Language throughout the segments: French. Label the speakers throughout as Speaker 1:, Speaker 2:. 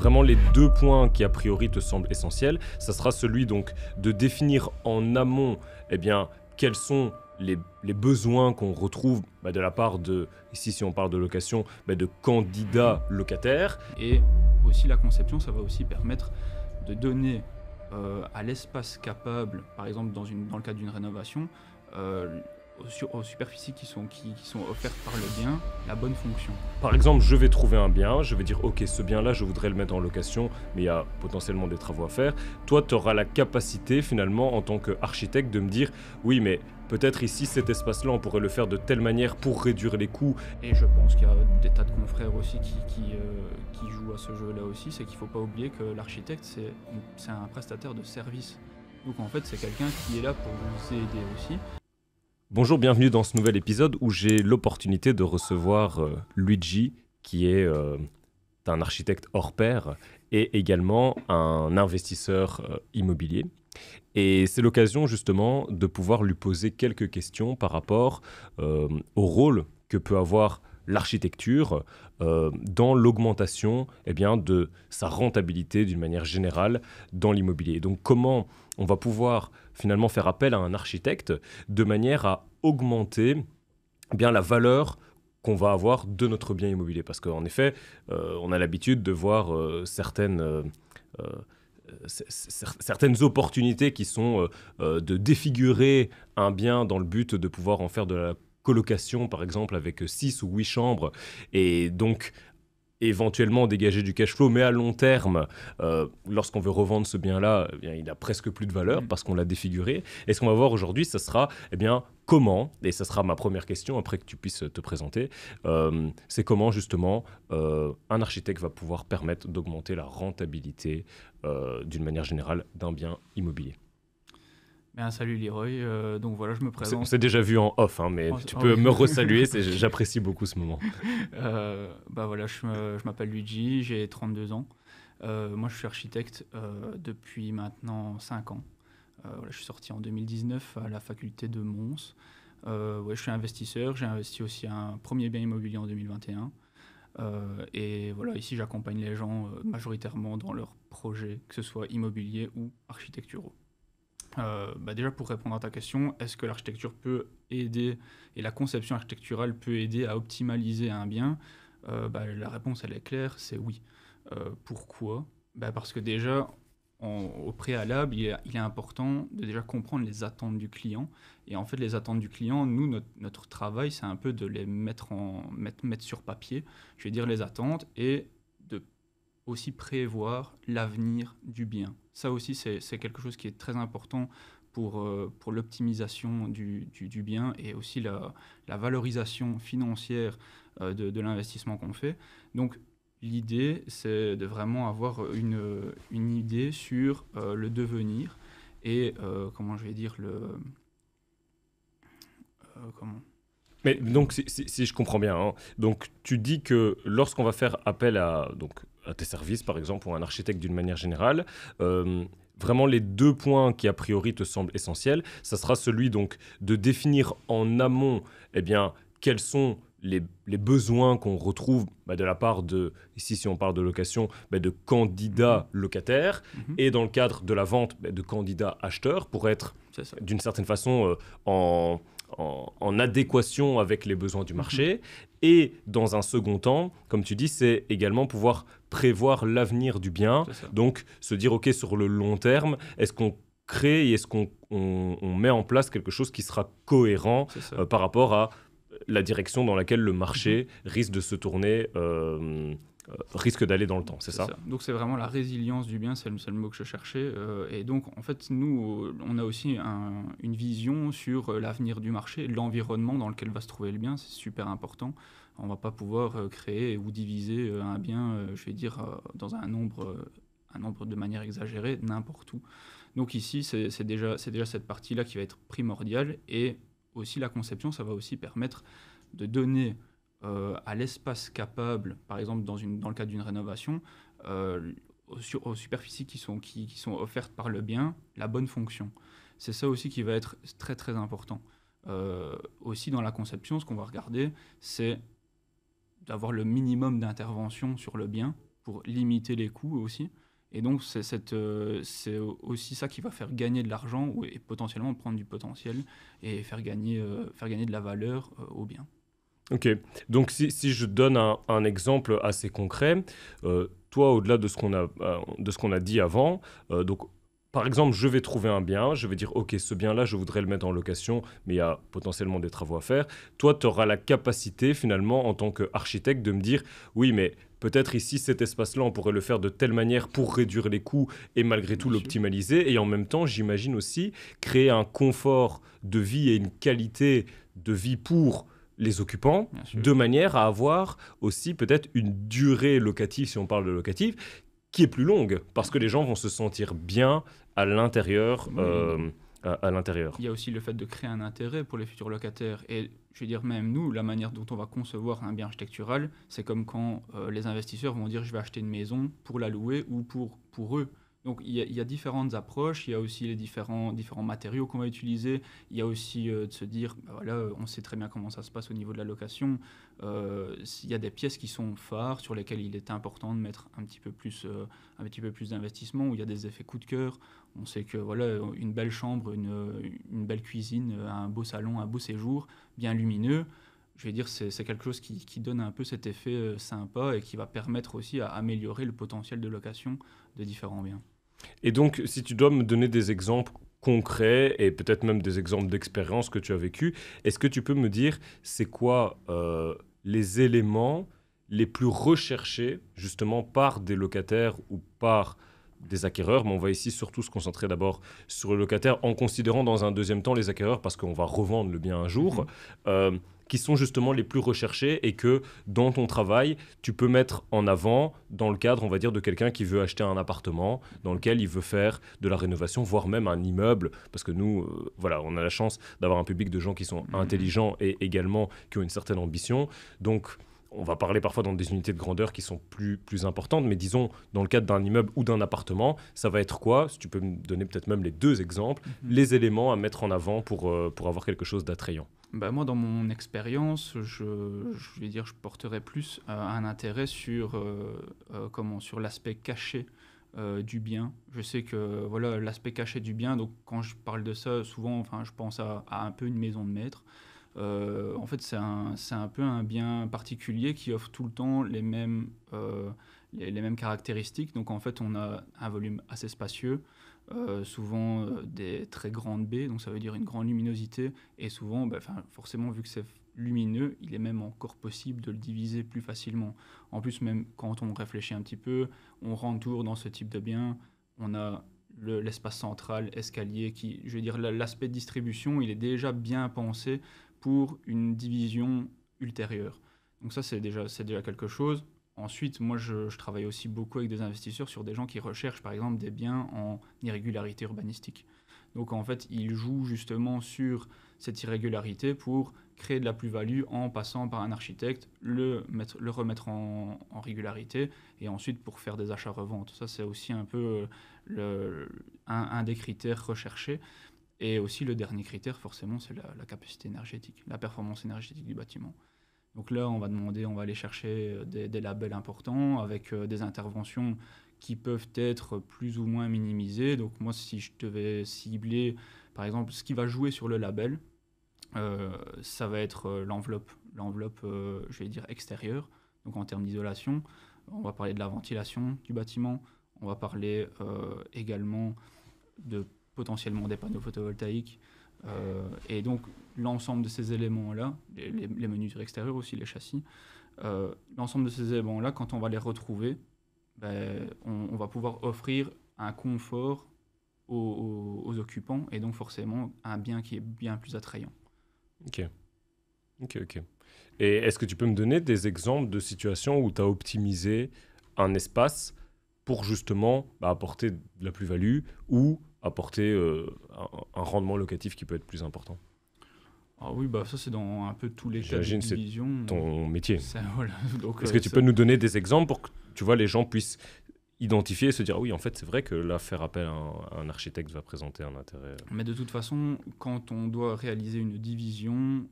Speaker 1: vraiment les deux points qui a priori te semblent essentiels, ça sera celui donc de définir en amont quels sont les besoins qu'on retrouve de la part de, ici si on parle de location, de candidats locataires.
Speaker 2: Et aussi la conception, ça va aussi permettre de donner à l'espace capable, par exemple dans le cadre d'une rénovation, aux superficies qui sont offertes par le bien, la bonne fonction.
Speaker 1: Par exemple, je vais trouver un bien, je vais dire ok, ce bien-là, je voudrais le mettre en location, mais il y a potentiellement des travaux à faire. Toi, tu auras la capacité finalement en tant qu'architecte de me dire oui, mais peut-être ici, cet espace-là, on pourrait le faire de telle manière pour réduire les coûts.
Speaker 2: Et je pense qu'il y a des tas de confrères aussi qui jouent à ce jeu-là aussi, c'est qu'il ne faut pas oublier que l'architecte, c'est un prestataire de service. Donc en fait, c'est quelqu'un qui est là pour vous aider aussi.
Speaker 1: Bonjour, bienvenue dans ce nouvel épisode où j'ai l'opportunité de recevoir Luigi, qui est un architecte hors pair et également un investisseur immobilier. Et c'est l'occasion justement de pouvoir lui poser quelques questions par rapport au rôle que peut avoir l'architecture dans l'augmentation de sa rentabilité d'une manière générale dans l'immobilier. Donc comment on va pouvoir finalement faire appel à un architecte de manière à augmenter la valeur qu'on va avoir de notre bien immobilier. Parce qu'en effet, on a l'habitude de voir certaines opportunités qui sont de défigurer un bien dans le but de pouvoir en faire de la colocation, par exemple, avec 6 ou 8 chambres, et donc éventuellement dégager du cash flow, mais à long terme, lorsqu'on veut revendre ce bien-là, il n'a presque plus de valeur parce qu'on l'a défiguré. Et ce qu'on va voir aujourd'hui, ça sera comment, et ça sera ma première question après que tu puisses te présenter, c'est comment justement un architecte va pouvoir permettre d'augmenter la rentabilité d'une manière générale d'un bien immobilier.
Speaker 2: Salut Leroy, donc voilà, je me présente.
Speaker 1: On s'est déjà vu en off, mais tu peux me resaluer, j'apprécie beaucoup ce moment.
Speaker 2: Voilà, je m'appelle Luigi, j'ai 32 ans. Moi, je suis architecte depuis maintenant 5 ans. Je suis sorti en 2019 à la faculté de Mons. Je suis investisseur, j'ai investi aussi un premier bien immobilier en 2021. Et voilà, ici, j'accompagne les gens majoritairement dans leurs projets, que ce soit immobilier ou architecturaux. Déjà pour répondre à ta question, est-ce que l'architecture peut aider et la conception architecturale peut aider à optimaliser un bien? La réponse elle est claire, c'est oui. Pourquoi? Parce que déjà au préalable il est important de déjà comprendre les attentes du client, et en fait les attentes du client, nous notre travail c'est un peu de les mettre sur papier, je vais dire les attentes, et de aussi prévoir l'avenir du bien. Ça aussi, c'est quelque chose qui est très important pour l'optimisation du bien, et aussi la valorisation financière de l'investissement qu'on fait. Donc, l'idée, c'est de vraiment avoir une idée sur le devenir et, comment je vais dire, comment...
Speaker 1: Mais donc, si je comprends bien, donc tu dis que lorsqu'on va faire appel à tes services, par exemple, ou à un architecte d'une manière générale, vraiment les deux points qui a priori te semblent essentiels, ça sera celui donc de définir en amont quels sont les besoins qu'on retrouve de la part de, ici si on parle de location, de candidats locataires, et dans le cadre de la vente, de candidats acheteurs, pour être d'une certaine façon en adéquation avec les besoins du marché. Et dans un second temps, comme tu dis, c'est également pouvoir prévoir l'avenir du bien. Donc se dire, ok, sur le long terme, est-ce qu'on crée et est-ce qu'on met en place quelque chose qui sera cohérent par rapport à la direction dans laquelle le marché risque de se tourner, risque d'aller dans le temps, c'est ça?
Speaker 2: Donc c'est vraiment la résilience du bien, c'est le mot que je cherchais. Et donc en fait, nous, on a aussi une vision sur l'avenir du marché, l'environnement dans lequel va se trouver le bien, c'est super important. On ne va pas pouvoir créer ou diviser un bien, je vais dire, dans un nombre de manière exagérée, n'importe où. Donc ici, c'est déjà cette partie-là qui va être primordiale, et aussi la conception, ça va aussi permettre de donner à l'espace capable, par exemple dans le cadre d'une rénovation, aux superficies qui sont offertes par le bien, la bonne fonction. C'est ça aussi qui va être très très important. Aussi dans la conception, ce qu'on va regarder, c'est d'avoir le minimum d'intervention sur le bien pour limiter les coûts aussi. Et donc, c'est aussi ça qui va faire gagner de l'argent et potentiellement prendre du potentiel et faire gagner de la valeur au bien.
Speaker 1: Ok, donc si je donne un exemple assez concret, toi, au-delà de ce qu'on a dit avant, donc par exemple, je vais trouver un bien, je vais dire, ok, ce bien-là, je voudrais le mettre en location, mais il y a potentiellement des travaux à faire. Toi, tu auras la capacité, finalement, en tant qu'architecte, de me dire, oui, mais peut-être ici, cet espace-là, on pourrait le faire de telle manière pour réduire les coûts et malgré tout
Speaker 2: Bien sûr.
Speaker 1: l'optimaliser. Et en même temps, j'imagine aussi créer un confort de vie et une qualité de vie pour les occupants,
Speaker 2: Bien sûr.
Speaker 1: de manière à avoir aussi peut-être une durée locative, si on parle de locative, qui est plus longue, parce que les gens vont se sentir bien à l'intérieur.
Speaker 2: Oui.
Speaker 1: À l'intérieur.
Speaker 2: Il y a aussi le fait de créer un intérêt pour les futurs locataires. Et je veux dire, même nous, la manière dont on va concevoir un bien architectural, c'est comme quand les investisseurs vont dire je vais acheter une maison pour la louer ou pour eux. Donc il y a différentes approches, il y a aussi les différents matériaux qu'on va utiliser, il y a aussi de se dire, bah voilà, on sait très bien comment ça se passe au niveau de la location. S'il y a des pièces qui sont phares sur lesquelles il est important de mettre un petit peu plus d'investissement, où il y a des effets coup de cœur. On sait que voilà, une belle chambre, une belle cuisine, un beau salon, un beau séjour, bien lumineux, je vais dire, c'est quelque chose qui donne un peu cet effet sympa et qui va permettre aussi à améliorer le potentiel de location de différents biens.
Speaker 1: Et donc, si tu dois me donner des exemples concrets et peut-être même des exemples d'expériences que tu as vécues, est-ce que tu peux me dire c'est quoi les éléments les plus recherchés justement par des locataires ou par des acquéreurs, mais on va ici surtout se concentrer d'abord sur le locataire en considérant dans un deuxième temps les acquéreurs parce qu'on va revendre le bien un jour, qui sont justement les plus recherchés et que dans ton travail, tu peux mettre en avant dans le cadre, on va dire, de quelqu'un qui veut acheter un appartement, dans lequel il veut faire de la rénovation, voire même un immeuble, parce que nous, voilà, on a la chance d'avoir un public de gens qui sont intelligents et également qui ont une certaine ambition. Donc, on va parler parfois dans des unités de grandeur qui sont plus importantes, mais disons, dans le cadre d'un immeuble ou d'un appartement, ça va être quoi? Si tu peux me donner peut-être même les deux exemples, les éléments à mettre en avant pour avoir quelque chose d'attrayant.
Speaker 2: Bah, moi, dans mon expérience, je vais dire, je porterais plus un intérêt sur l'aspect caché du bien. Je sais que voilà, l'aspect caché du bien, donc quand je parle de ça, souvent, enfin, je pense à un peu une maison de maître. En fait, c'est un peu un bien particulier qui offre tout le temps les mêmes caractéristiques. Donc, en fait, on a un volume assez spacieux, souvent des très grandes baies, donc ça veut dire une grande luminosité. Et souvent, bah, forcément, vu que c'est lumineux, il est même encore possible de le diviser plus facilement. En plus, même quand on réfléchit un petit peu, on rentre toujours dans ce type de bien, on a l'espace central, escalier, qui, je veux dire, l'aspect distribution, il est déjà bien pensé pour une division ultérieure. Donc ça, c'est déjà quelque chose. Ensuite, moi, je travaille aussi beaucoup avec des investisseurs sur des gens qui recherchent, par exemple, des biens en irrégularité urbanistique. Donc, en fait, ils jouent justement sur cette irrégularité pour créer de la plus-value en passant par un architecte, le remettre en régularité, et ensuite pour faire des achats-reventes. Ça, c'est aussi un peu un des critères recherchés. Et aussi, le dernier critère, forcément, c'est la capacité énergétique, la performance énergétique du bâtiment. Donc là, on va aller chercher des labels importants avec des interventions qui peuvent être plus ou moins minimisées. Donc moi, si je devais cibler, par exemple, ce qui va jouer sur le label, ça va être l'enveloppe, je vais dire, extérieure. Donc en termes d'isolation, on va parler de la ventilation du bâtiment, on va parler également de potentiellement des panneaux photovoltaïques. Et donc, l'ensemble de ces éléments-là, les menus extérieurs aussi, les châssis, l'ensemble de ces éléments-là, quand on va les retrouver, ben, on va pouvoir offrir un confort aux occupants et donc forcément un bien qui est bien plus attrayant.
Speaker 1: Ok, ok. Et est-ce que tu peux me donner des exemples de situations où tu as optimisé un espace pour justement apporter de la plus-value ou apporter un rendement locatif qui peut être plus important?
Speaker 2: Ah oui, bah ça c'est dans un peu tous les cas de
Speaker 1: J'imagine que c'est
Speaker 2: division.
Speaker 1: ton métier.
Speaker 2: Voilà. Donc,
Speaker 1: Est-ce que tu peux nous donner des exemples pour que tu vois, les gens puissent identifier et se dire, ah oui, en fait, c'est vrai que là, faire appel à un architecte va présenter un intérêt.
Speaker 2: Mais de toute façon, quand on doit réaliser une division,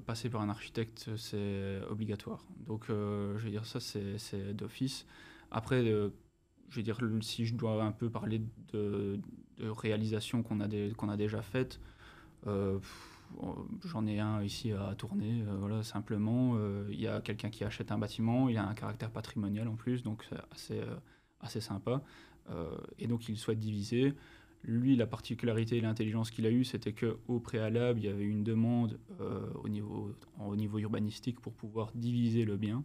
Speaker 2: passer par un architecte, c'est obligatoire. Donc, je veux dire, ça, c'est d'office. Après, je vais dire, si je dois un peu parler de réalisations qu'on a déjà faites, j'en ai un ici à tourner. Voilà, simplement, il y a quelqu'un qui achète un bâtiment, il a un caractère patrimonial en plus, donc c'est assez sympa. Et donc il souhaite diviser. Lui, la particularité et l'intelligence qu'il a eue, c'était qu'au préalable, il y avait une demande au niveau urbanistique pour pouvoir diviser le bien.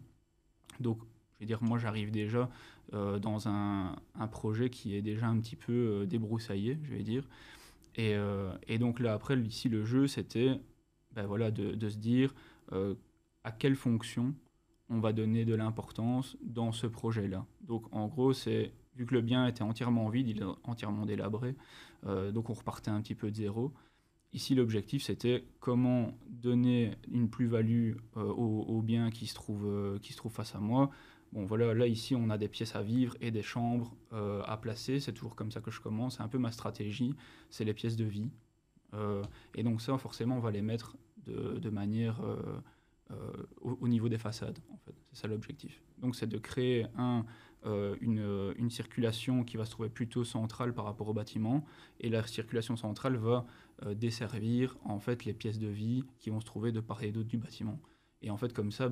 Speaker 2: Donc, je veux dire, moi, j'arrive déjà dans un projet qui est déjà un petit peu débroussaillé, je vais dire. Et donc là, après, ici, le jeu, c'était ben voilà, de se dire à quelle fonction on va donner de l'importance dans ce projet-là. Donc, en gros, c'est vu que le bien était entièrement vide, il est entièrement délabré, donc on repartait un petit peu de zéro. Ici, l'objectif, c'était comment donner une plus-value au bien qui se trouve face à moi. Bon, voilà, là, ici, on a des pièces à vivre et des chambres à placer. C'est toujours comme ça que je commence. C'est un peu ma stratégie. C'est les pièces de vie. Et donc ça, forcément, on va les mettre de manière au niveau des façades, en fait. C'est ça l'objectif. Donc c'est de créer une circulation qui va se trouver plutôt centrale par rapport au bâtiment, et la circulation centrale va desservir en fait les pièces de vie qui vont se trouver de part et d'autre du bâtiment. Et en fait comme ça,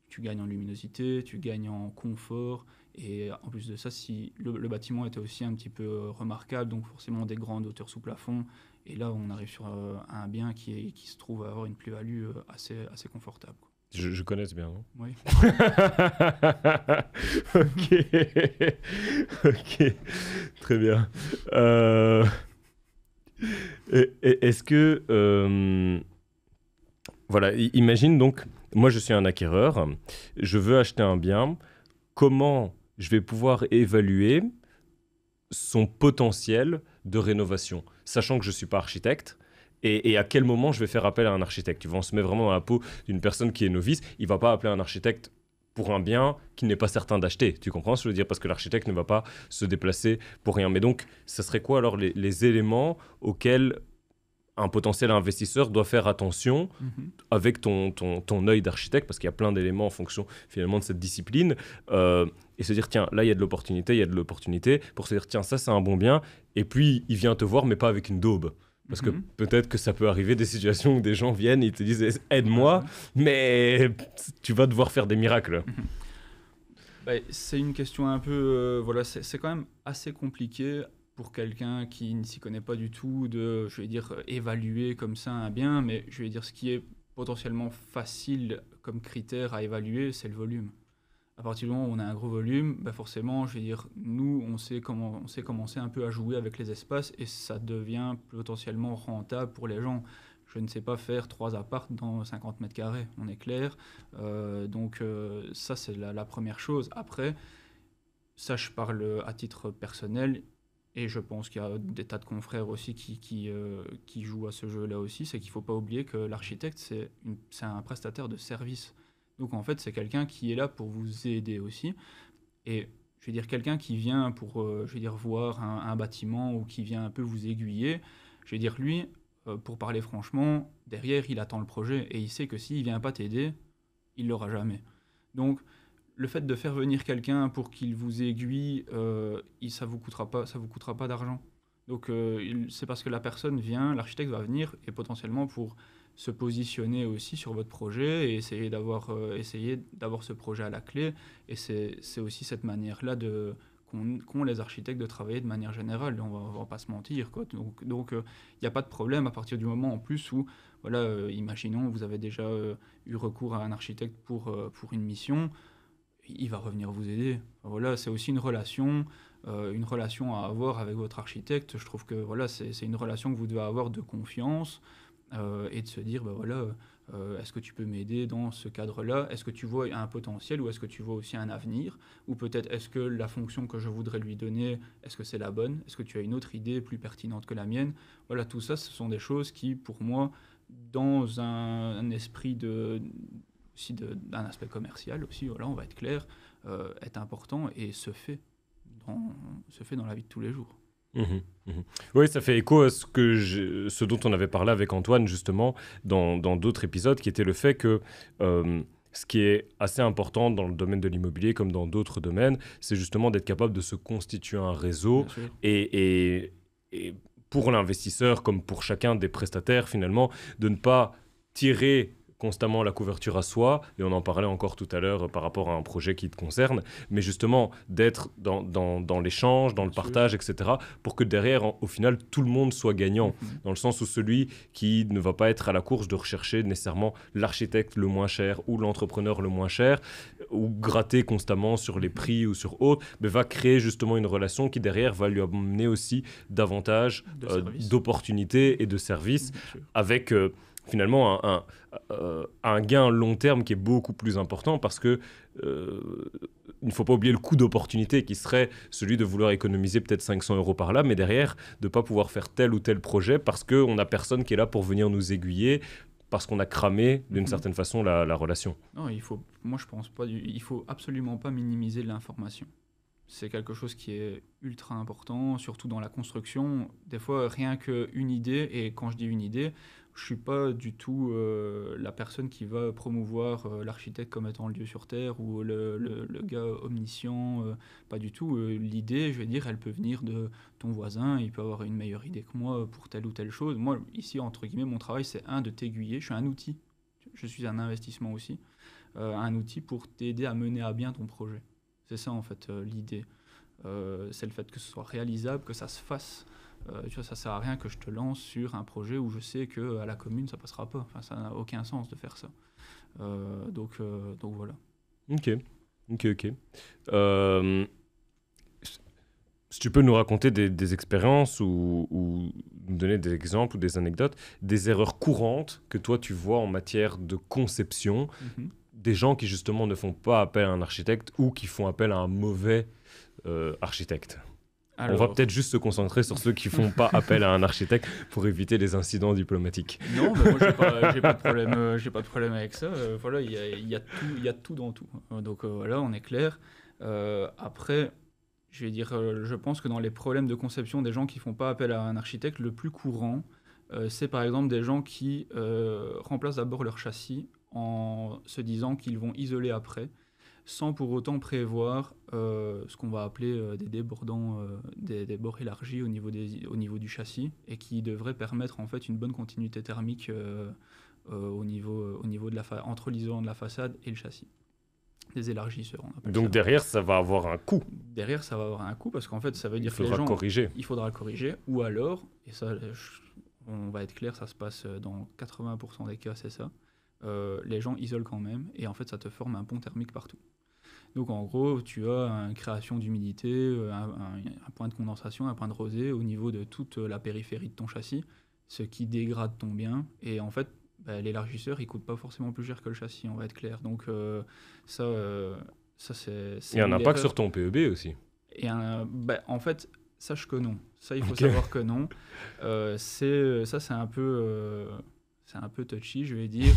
Speaker 2: tu gagnes en luminosité, tu gagnes en confort, et en plus de ça, si le bâtiment était aussi un petit peu remarquable, donc forcément des grandes hauteurs sous plafond, et là on arrive sur un bien qui se trouve à avoir une plus-value assez confortable, quoi.
Speaker 1: Je connais bien. Hein.
Speaker 2: Oui.
Speaker 1: Ok. Ok. Très bien. Est-ce que... voilà, imagine donc, moi je suis un acquéreur, je veux acheter un bien, comment je vais pouvoir évaluer son potentiel de rénovation, sachant que je ne suis pas architecte, et à quel moment je vais faire appel à un architecte. Tu vois, on se met vraiment dans la peau d'une personne qui est novice, il ne va pas appeler un architecte pour un bien qu'il n'est pas certain d'acheter. Tu comprends ce que je veux dire? Parce que l'architecte ne va pas se déplacer pour rien. Mais donc, ça serait quoi alors les éléments auxquels un potentiel investisseur doit faire attention avec ton œil d'architecte, parce qu'il y a plein d'éléments en fonction finalement de cette discipline, et se dire tiens, là il y a de l'opportunité, pour se dire tiens, ça c'est un bon bien, et puis il vient te voir mais pas avec une daube. Parce que peut-être que ça peut arriver des situations où des gens viennent et ils te disent aide-moi, mais tu vas devoir faire des miracles.
Speaker 2: C'est une question un peu... voilà, c'est quand même assez compliqué pour quelqu'un qui ne s'y connaît pas du tout de, je vais dire, évaluer comme ça un bien, mais je vais dire ce qui est potentiellement facile comme critère à évaluer, c'est le volume. À partir du moment où on a un gros volume, forcément, je vais dire, nous, on sait commencer un peu à jouer avec les espaces et ça devient potentiellement rentable pour les gens. Je ne sais pas faire 3 apparts dans 50 mètres carrés, on est clair. Donc ça, c'est la première chose. Après, ça, je parle à titre personnel. Et je pense qu'il y a des tas de confrères aussi qui jouent à ce jeu-là aussi. C'est qu'il ne faut pas oublier que l'architecte, c'est un prestataire de service. Donc en fait, c'est quelqu'un qui est là pour vous aider aussi. Et je veux dire, quelqu'un qui vient pour je vais dire, voir un bâtiment ou qui vient un peu vous aiguiller, je vais dire, lui, pour parler franchement, derrière, il attend le projet et il sait que s'il ne vient pas t'aider, il ne l'aura jamais. Donc, le fait de faire venir quelqu'un pour qu'il vous aiguille, ça vous coûtera pas d'argent. Donc c'est parce que la personne vient, l'architecte va venir et potentiellement pour se positionner aussi sur votre projet et essayer d'avoir ce projet à la clé. Et c'est aussi cette manière-là qu'ont les architectes de travailler de manière générale. On va pas se mentir, quoi. Donc il n'y a pas de problème à partir du moment en plus où, voilà, imaginons vous avez déjà eu recours à un architecte pour une mission. Il va revenir vous aider. Voilà, c'est aussi une relation à avoir avec votre architecte. Je trouve que voilà, c'est une relation que vous devez avoir de confiance et de se dire, est-ce que tu peux m'aider dans ce cadre-là? Est-ce que tu vois un potentiel ou est-ce que tu vois aussi un avenir? Ou peut-être est-ce que la fonction que je voudrais lui donner, est-ce que c'est la bonne? Est-ce que tu as une autre idée plus pertinente que la mienne? Voilà, tout ça, ce sont des choses qui, pour moi, dans un esprit aussi d'un aspect commercial aussi, voilà, on va être clair, est important et se fait dans la vie de tous les jours.
Speaker 1: Oui, ça fait écho à ce dont on avait parlé avec Antoine justement dans d'autres épisodes, qui était le fait que ce qui est assez important dans le domaine de l'immobilier comme dans d'autres domaines, c'est justement d'être capable de se constituer un réseau
Speaker 2: Bien sûr.
Speaker 1: et pour l'investisseur comme pour chacun des prestataires finalement, de ne pas tirer constamment la couverture à soi, et on en parlait encore tout à l'heure par rapport à un projet qui te concerne, mais justement d'être dans l'échange, dans le
Speaker 2: Bien sûr.
Speaker 1: partage, etc., pour que derrière, au final, tout le monde soit gagnant, dans le sens où celui qui ne va pas être à la course de rechercher nécessairement l'architecte le moins cher ou l'entrepreneur le moins cher, ou gratter constamment sur les prix ou sur autre, mais va créer justement une relation qui derrière va lui amener aussi davantage
Speaker 2: De service.
Speaker 1: d'opportunités et de services
Speaker 2: Bien sûr.
Speaker 1: avec finalement un gain long terme qui est beaucoup plus important parce que il ne faut pas oublier le coût d'opportunité qui serait celui de vouloir économiser peut-être 500 euros par là, mais derrière de ne pas pouvoir faire tel ou tel projet parce qu'on n'a personne qui est là pour venir nous aiguiller, parce qu'on a cramé d'une certaine façon la relation.
Speaker 2: Non, moi je pense pas, il faut absolument pas minimiser l'information. C'est quelque chose qui est ultra important, surtout dans la construction. Des fois, rien qu'une idée, et quand je dis une idée, je suis pas du tout la personne qui va promouvoir l'architecte comme étant le dieu sur terre ou le gars omniscient, pas du tout. L'idée, je vais dire, elle peut venir de ton voisin, il peut avoir une meilleure idée que moi pour telle ou telle chose. Moi, ici, entre guillemets, mon travail, c'est de t'aiguiller. Je suis un outil, je suis un investissement aussi, un outil pour t'aider à mener à bien ton projet. C'est ça en fait l'idée. C'est le fait que ce soit réalisable, que ça se fasse. Tu vois, ça sert à rien que je te lance sur un projet où je sais que à la commune ça passera pas. Enfin, ça n'a aucun sens de faire ça. Donc voilà.
Speaker 1: Ok. Euh, Si tu peux nous raconter des expériences ou nous donner des exemples ou des anecdotes, des erreurs courantes que toi tu vois en matière de conception, des gens qui justement ne font pas appel à un architecte ou qui font appel à un mauvais architecte. On va
Speaker 2: Alors,
Speaker 1: peut-être juste se concentrer sur ceux qui font pas appel à un architecte pour éviter les incidents diplomatiques.
Speaker 2: non, mais moi j'ai pas de problème, j'ai pas de problème avec ça. Voilà, il y a tout dans tout. Donc voilà, on est clair. Après, je vais dire, je pense que dans les problèmes de conception des gens qui font pas appel à un architecte, le plus courant, c'est par exemple des gens qui remplacent d'abord leur châssis en se disant qu'ils vont isoler après, sans pour autant prévoir ce qu'on va appeler des débordants, des bords élargis au niveau du châssis, et qui devraient permettre en fait une bonne continuité thermique au niveau de entre l'isolant de la façade et le châssis. Des élargisseurs, on appelle
Speaker 1: Donc
Speaker 2: ça.
Speaker 1: derrière, ça va avoir un coût.
Speaker 2: Derrière, ça va avoir un coût, parce qu'en fait, ça veut
Speaker 1: Il
Speaker 2: dire que les
Speaker 1: faudra
Speaker 2: gens...
Speaker 1: corriger.
Speaker 2: Il faudra le corriger, ou alors, et ça, on va être clair, ça se passe dans 80% des cas, c'est ça, les gens isolent quand même, et en fait, ça te forme un pont thermique partout. Donc en gros, tu as une création d'humidité, un point de condensation, un point de rosée au niveau de toute la périphérie de ton châssis, ce qui dégrade ton bien. Et en fait, l'élargisseur, il coûte pas forcément plus cher que le châssis, on va être clair. Donc ça, c'est
Speaker 1: Il y a un impact
Speaker 2: l'erreur.
Speaker 1: sur ton PEB aussi.
Speaker 2: Et en fait, sache que non. Ça, il faut
Speaker 1: Ok.
Speaker 2: savoir que non. C'est un peu touchy, je vais dire.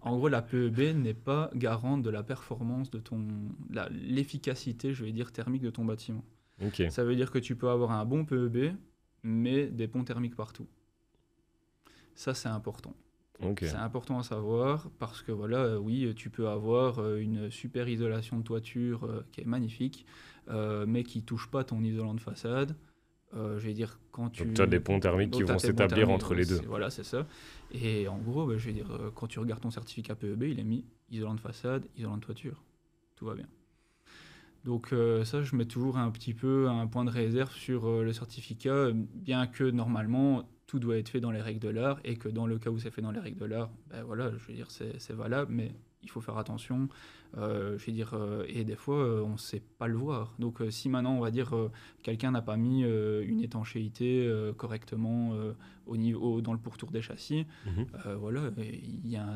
Speaker 2: En gros, la PEB n'est pas garante de la performance de l'efficacité, je vais dire, thermique de ton bâtiment.
Speaker 1: Ok.
Speaker 2: Ça veut dire que tu peux avoir un bon PEB, mais des ponts thermiques partout. Ça, c'est important.
Speaker 1: Ok.
Speaker 2: C'est important à savoir parce que voilà, oui, tu peux avoir une super isolation de toiture qui est magnifique, mais qui touche pas ton isolant de façade. Je vais dire, quand tu...
Speaker 1: Donc tu as des ponts thermiques qui
Speaker 2: Donc, t'as
Speaker 1: vont
Speaker 2: tes ponts
Speaker 1: s'établir
Speaker 2: thermiques,
Speaker 1: entre les deux.
Speaker 2: voilà, c'est ça. Et en gros, je vais dire, quand tu regardes ton certificat PEB, il est mis isolant de façade, isolant de toiture. Tout va bien. Donc ça, je mets toujours un petit peu un point de réserve sur le certificat, bien que normalement, tout doit être fait dans les règles de l'art, et que dans le cas où c'est fait dans les règles de l'art, voilà, je veux dire, c'est valable, mais il faut faire attention. Je veux dire, et des fois, on ne sait pas le voir. Donc si maintenant, on va dire, quelqu'un n'a pas mis une étanchéité correctement dans le pourtour des châssis, voilà, il y a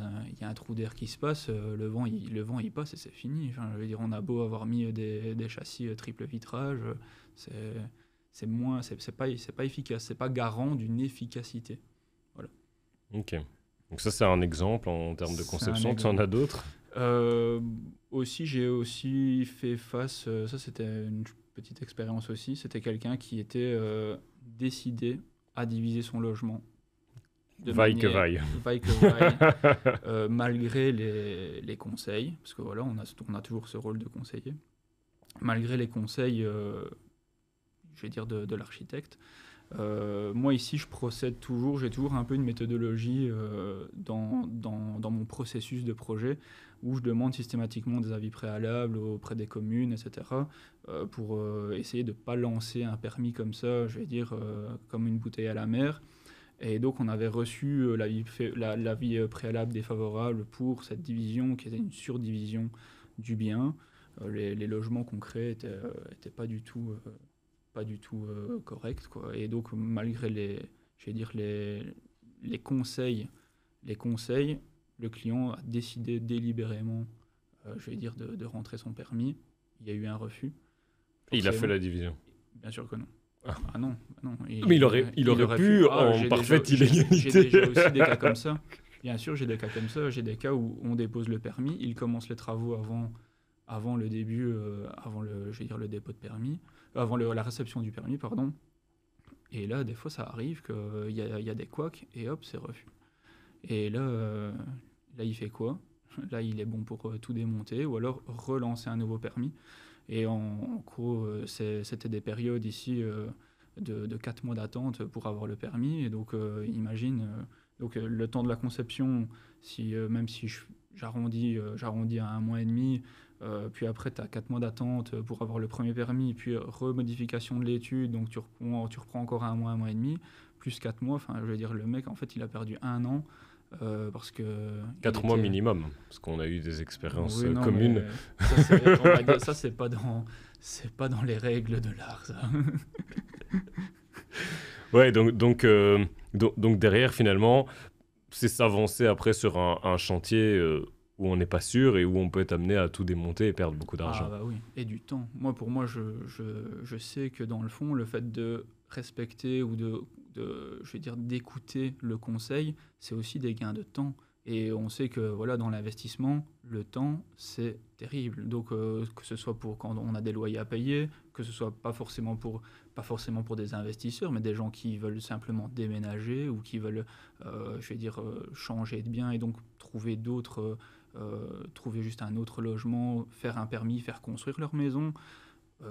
Speaker 2: un trou d'air qui se passe, le vent il passe et c'est fini. Enfin, je veux dire, on a beau avoir mis des châssis triple vitrage, c'est pas efficace, c'est pas garant d'une efficacité. Voilà.
Speaker 1: Ok. Donc ça, c'est un exemple en termes de
Speaker 2: C'est un
Speaker 1: conception. Tu en
Speaker 2: exemple.
Speaker 1: as d'autres?
Speaker 2: J'ai aussi fait face, ça c'était une petite expérience aussi, c'était quelqu'un qui était décidé à diviser son logement de
Speaker 1: Vaille que
Speaker 2: manière...
Speaker 1: vaille.
Speaker 2: Vaille que vaille, malgré les conseils, parce que voilà, on a toujours ce rôle de conseiller, malgré les conseils, je vais dire, de l'architecte. Moi ici, je procède toujours, j'ai toujours un peu une méthodologie dans mon processus de projet où je demande systématiquement des avis préalables auprès des communes, etc. Pour essayer de ne pas lancer un permis comme ça, je vais dire, comme une bouteille à la mer. Et donc on avait reçu l'avis préalable défavorable pour cette division qui était une surdivision du bien. Les logements concrets étaient pas du tout correct, quoi. Et donc malgré je vais dire les conseils, le client a décidé délibérément, je vais dire, de rentrer son permis. Il y a eu un refus.
Speaker 1: Il a fait la division.
Speaker 2: Bien sûr que non.
Speaker 1: Ah.
Speaker 2: Ah non, non.
Speaker 1: Mais il aurait pu en parfaite illégalité.
Speaker 2: J'ai déjà aussi des cas comme ça. Bien sûr, j'ai des cas comme ça. J'ai des cas où on dépose le permis, il commence les travaux avant le début, je vais dire, le dépôt de permis, avant la réception du permis, pardon. Et là, des fois, ça arrive qu'il y a des couacs et hop, c'est refus. Et là, il fait quoi? Là, il est bon pour tout démonter ou alors relancer un nouveau permis. Et en gros, c'était des périodes ici de 4 mois d'attente pour avoir le permis. Et donc, imagine, le temps de la conception, même si j'arrondis à 1 mois et demi, puis après, tu as 4 mois d'attente pour avoir le premier permis, puis remodification de l'étude, donc tu reprends encore 1 mois et demi, plus 4 mois. Enfin, je veux dire, le mec, en fait, il a perdu 1 an. Parce que
Speaker 1: 4 mois minimum, parce qu'on a eu des expériences
Speaker 2: oui, non,
Speaker 1: communes.
Speaker 2: Ça, c'est pas dans les règles de l'art, ça.
Speaker 1: Ouais, donc derrière, finalement, c'est s'avancer après sur un chantier où on n'est pas sûr et où on peut être amené à tout démonter et perdre beaucoup d'argent.
Speaker 2: Ah bah oui, et du temps. Pour moi, je sais que dans le fond, le fait de respecter ou je vais dire, d'écouter le conseil, c'est aussi des gains de temps. Et on sait que voilà, dans l'investissement, le temps, c'est terrible. Donc, que ce soit pour quand on a des loyers à payer, que ce soit pas forcément pour des investisseurs, mais des gens qui veulent simplement déménager ou qui veulent, je vais dire, changer de bien et donc trouver juste un autre logement, faire un permis, faire construire leur maison.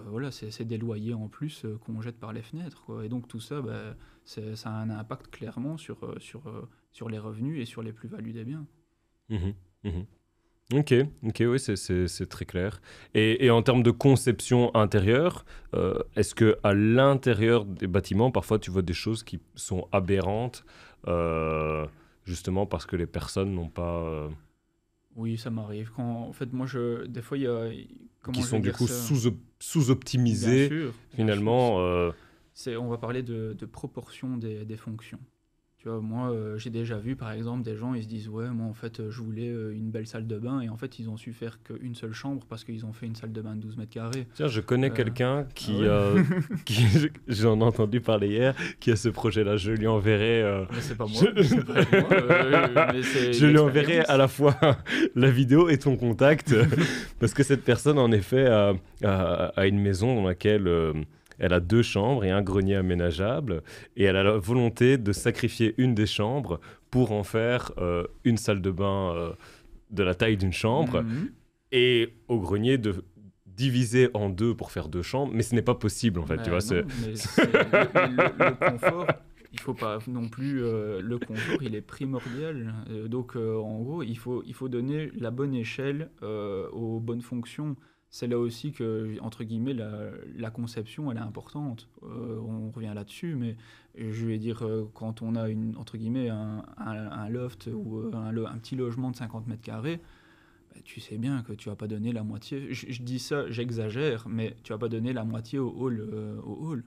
Speaker 2: Voilà, c'est des loyers en plus qu'on jette par les fenêtres, quoi. Et donc tout ça, ça a un impact clairement sur les revenus et sur les plus-values des biens.
Speaker 1: Mmh, mmh. Ok, oui, c'est très clair. Et en termes de conception intérieure, est-ce qu'à l'intérieur des bâtiments, parfois tu vois des choses qui sont aberrantes, justement parce que les personnes n'ont pas...
Speaker 2: Oui, ça m'arrive. En fait, moi, des fois, il y a...
Speaker 1: qui sont du coup sous-optimisés,
Speaker 2: bien sûr,
Speaker 1: finalement.
Speaker 2: on va parler de proportion des fonctions. Tu vois, moi, j'ai déjà vu, par exemple, des gens, ils se disent « Ouais, moi, en fait, je voulais une belle salle de bain. » Et en fait, ils ont su faire qu'une seule chambre parce qu'ils ont fait une salle de bain de 12 mètres carrés.
Speaker 1: Tiens, je connais quelqu'un qui, j'en ai entendu parler hier, qui a ce projet-là. Je lui enverrai...
Speaker 2: Mais c'est pas moi.
Speaker 1: Je lui enverrai à la fois la vidéo et ton contact, parce que cette personne, en effet, a une maison dans laquelle... elle a 2 chambres et un grenier aménageable, et elle a la volonté de sacrifier une des chambres pour en faire une salle de bain de la taille d'une chambre, et au grenier de diviser en 2 pour faire 2 chambres, mais ce n'est pas possible en fait. Tu vois,
Speaker 2: le confort, il faut pas non plus, le confort il est primordial, donc en gros il faut donner la bonne échelle aux bonnes fonctions. C'est là aussi que, entre guillemets, la conception, elle est importante. On revient là-dessus, mais je vais dire, quand on a, entre guillemets, un loft ou un petit logement de 50 mètres carrés, tu sais bien que tu vas pas donner la moitié. Je dis ça, j'exagère, mais tu vas pas donner la moitié au hall.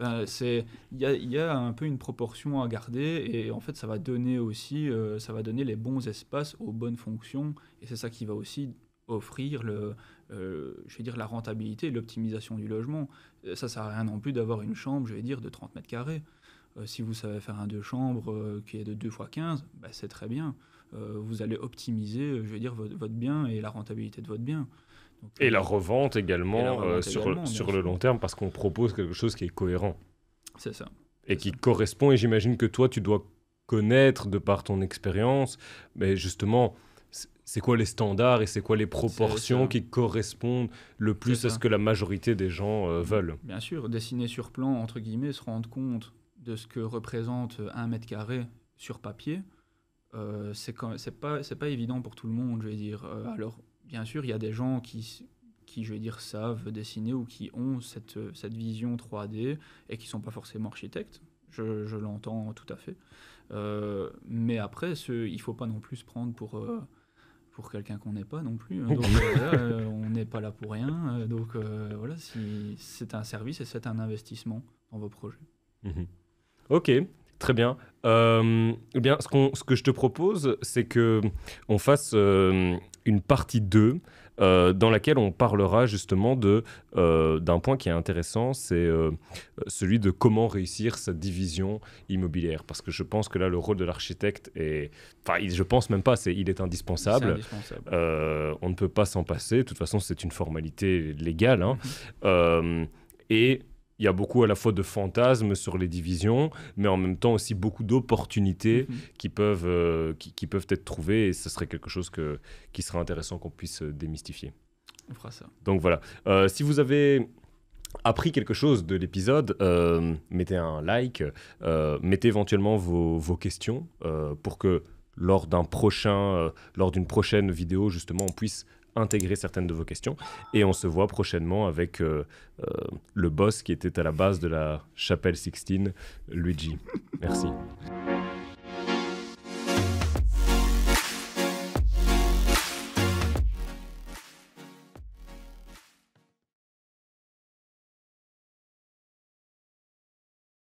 Speaker 2: Il y a un peu une proportion à garder, et en fait, ça va donner aussi, les bons espaces aux bonnes fonctions, et c'est ça qui va aussi offrir je vais dire, la rentabilité et l'optimisation du logement. Ça sert à rien non plus d'avoir une chambre, je vais dire, de 30 mètres carrés. Si vous savez faire un 2 chambres qui est de 2 x 15, c'est très bien. Vous allez optimiser, je vais dire, votre bien et la rentabilité de votre bien. Donc,
Speaker 1: et la revente également, sur le long terme, parce qu'on propose quelque chose qui est cohérent.
Speaker 2: C'est ça.
Speaker 1: Et qui correspond, et j'imagine que toi, tu dois connaître de par ton expérience, mais justement, c'est quoi les standards et c'est quoi les proportions
Speaker 2: ça.
Speaker 1: qui correspondent le plus
Speaker 2: C'est
Speaker 1: à ce
Speaker 2: ça.
Speaker 1: que la majorité des gens veulent.
Speaker 2: Bien sûr, dessiner sur plan, entre guillemets, se rendre compte de ce que représente 1 mètre carré sur papier, c'est pas évident pour tout le monde, je vais dire. Alors, bien sûr, il y a des gens qui, je vais dire, savent dessiner ou qui ont cette vision 3D et qui sont pas forcément architectes. Je l'entends tout à fait. Mais après, il faut pas non plus se prendre pour quelqu'un qu'on n'est pas non plus. Donc voilà, on n'est pas là pour rien. Donc voilà, si c'est un service et c'est un investissement dans vos projets.
Speaker 1: Mhm. Ok, très bien. Eh bien, ce que je te propose, c'est que on fasse une partie 2 dans laquelle on parlera justement d'un point qui est intéressant, c'est celui de comment réussir sa division immobilière. Parce que je pense que là, le rôle de l'architecte est... Enfin, je pense même pas, il est
Speaker 2: C'est
Speaker 1: indispensable.
Speaker 2: indispensable.
Speaker 1: On ne peut pas s'en passer. De toute façon, c'est une formalité légale, hein.
Speaker 2: Mhm.
Speaker 1: Et il y a beaucoup à la fois de fantasmes sur les divisions, mais en même temps aussi beaucoup d'opportunités
Speaker 2: Mhm.
Speaker 1: qui peuvent être trouvées. Et ce serait quelque chose qui serait intéressant qu'on puisse démystifier.
Speaker 2: On fera ça.
Speaker 1: Donc voilà. Si vous avez appris quelque chose de l'épisode, mettez un like, mettez éventuellement vos questions pour que lors d'une prochaine vidéo, justement, on puisse intégrer certaines de vos questions. Et on se voit prochainement avec le boss qui était à la base de la chapelle Sixtine, Luigi. Merci.